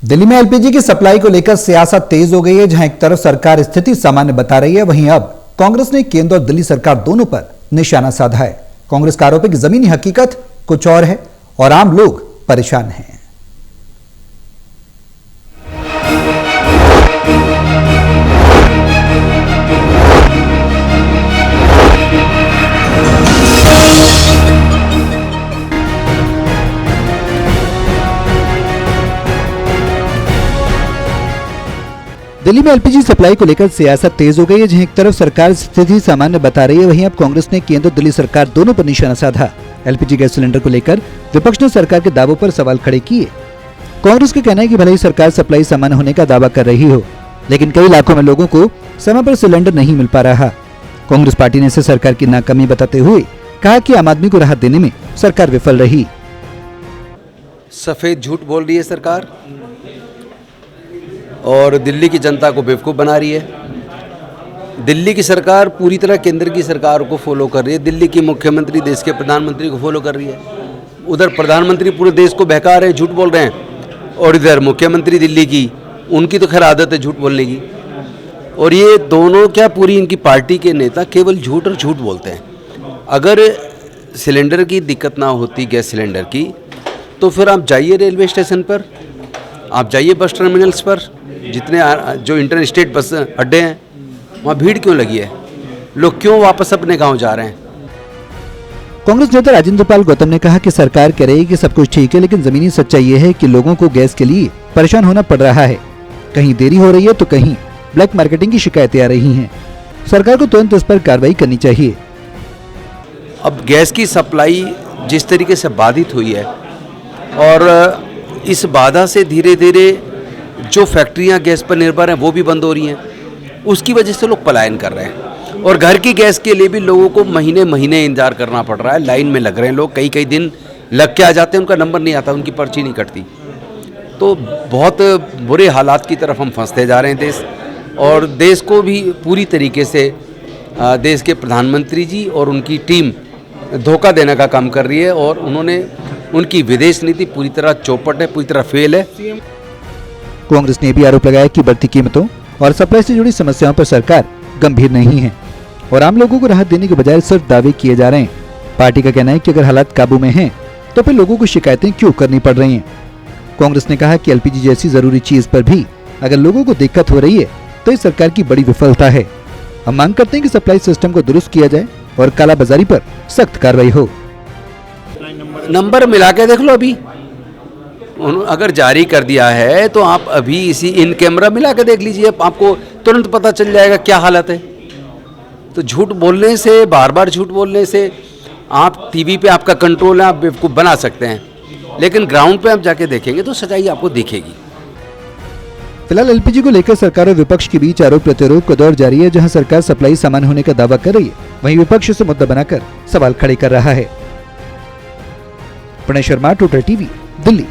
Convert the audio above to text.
दिल्ली में एलपीजी की सप्लाई को लेकर सियासत तेज हो गई है। जहां एक तरफ सरकार स्थिति सामान्य बता रही है, वहीं अब कांग्रेस ने केंद्र और दिल्ली सरकार दोनों पर निशाना साधा है। कांग्रेस का आरोप है कि जमीनी हकीकत कुछ और है और आम लोग परेशान हैं। दिल्ली में एलपीजी सप्लाई को लेकर सियासत तेज हो गई है। जहां एक तरफ सरकार स्थिति सामान्य बता रही है, वहीं अब कांग्रेस ने केंद्र और दिल्ली सरकार दोनों पर निशाना साधा। एलपीजी गैस सिलेंडर को लेकर विपक्ष ने सरकार के दावों पर सवाल खड़े किए। कांग्रेस का कहना है कि भले ही सरकार सप्लाई सामान्य होने का दावा कर रही हो, लेकिन कई इलाकों में लोगों को समय पर सिलेंडर नहीं मिल पा रहा। कांग्रेस पार्टी ने इसे सरकार की नाकामी बताते हुए कहा कि आम आदमी को राहत देने में सरकार विफल रही। सफेद झूठ बोल रही है सरकार और दिल्ली की जनता को बेवकूफ़ बना रही है। दिल्ली की सरकार पूरी तरह केंद्र की सरकार को फॉलो कर रही है। दिल्ली की मुख्यमंत्री देश के प्रधानमंत्री को फॉलो कर रही है। उधर प्रधानमंत्री पूरे देश को बहका रहे हैं, झूठ बोल रहे हैं, और इधर मुख्यमंत्री दिल्ली की, उनकी तो खैर आदत है झूठ बोलने की। और ये दोनों क्या, पूरी इनकी पार्टी के नेता केवल झूठ और झूठ बोलते हैं। अगर सिलेंडर की दिक्कत ना होती, गैस सिलेंडर की, तो फिर आप जाइए रेलवे स्टेशन पर, आप जाइए बस टर्मिनल्स पर, जितने जो इंटर स्टेट बस अड्डे हैं, वहाँ भीड़ क्यों लगी है? लोग क्यों वापस अपने गांव जा रहे हैं? कांग्रेस नेता राजेंद्र पाल गौतम ने कहा कि सरकार कह रही है कि सब कुछ ठीक है, लेकिन जमीनी सच्चाई ये है कि लोगों को गैस के लिए परेशान होना पड़ रहा है। कहीं देरी हो रही है तो कहीं ब्लैक मार्केटिंग की शिकायतें आ रही हैं। सरकार को तुरंत इस पर कार्रवाई करनी चाहिए। अब गैस की सप्लाई जिस तरीके से बाधित हुई है, और इस बाधा से धीरे धीरे जो फैक्ट्रियां गैस पर निर्भर हैं वो भी बंद हो रही हैं, उसकी वजह से लोग पलायन कर रहे हैं। और घर की गैस के लिए भी लोगों को महीने महीने इंतजार करना पड़ रहा है। लाइन में लग रहे हैं लोग, कई कई दिन लग के आ जाते हैं, उनका नंबर नहीं आता, उनकी पर्ची नहीं कटती। तो बहुत बुरे हालात की तरफ हम फंसते जा रहे हैं देश, और देश को भी पूरी तरीके से देश के प्रधानमंत्री जी और उनकी टीम धोखा देने का काम कर रही है। और उनकी विदेश नीति पूरी तरह चौपट है, पूरी तरह फेल है। कांग्रेस ने भी आरोप लगाया कि बढ़ती कीमतों और सप्लाई से जुड़ी समस्याओं पर सरकार गंभीर नहीं है और आम लोगों को राहत देने के बजाय सिर्फ दावे किए जा रहे हैं। पार्टी का कहना है कि अगर हालात काबू में हैं, तो फिर लोगों को शिकायतें क्यों करनी पड़ रही हैं। कांग्रेस ने कहा कि एलपीजी जैसी जरूरी चीज पर भी अगर लोगों को दिक्कत हो रही है, तो इस सरकार की बड़ी विफलता है। हम मांग करते हैं कि सप्लाई सिस्टम को दुरुस्त किया जाए और कालाबाजारी पर सख्त कार्रवाई हो। नंबर मिला के देख लो, अभी अगर जारी कर दिया है तो आप अभी इसी इन कैमरा मिला के देख लीजिए, आपको तुरंत पता चल जाएगा क्या हालत है। तो झूठ बोलने से, बार बार झूठ बोलने से, आप टीवी पे आपका कंट्रोल है, आप बेवकूफ़ बना सकते हैं, लेकिन ग्राउंड पे आप जाके देखेंगे तो सच्चाई आपको दिखेगी। फिलहाल एलपीजी को लेकर सरकार और विपक्ष के बीच आरोप प्रत्यारोप का दौर जारी है। जहां सरकार सप्लाई सामान्य होने का दावा कर रही है, वहीं विपक्ष इसे मुद्दा बनाकर सवाल खड़े कर रहा है। Pranay Sharma, total TV, Delhi.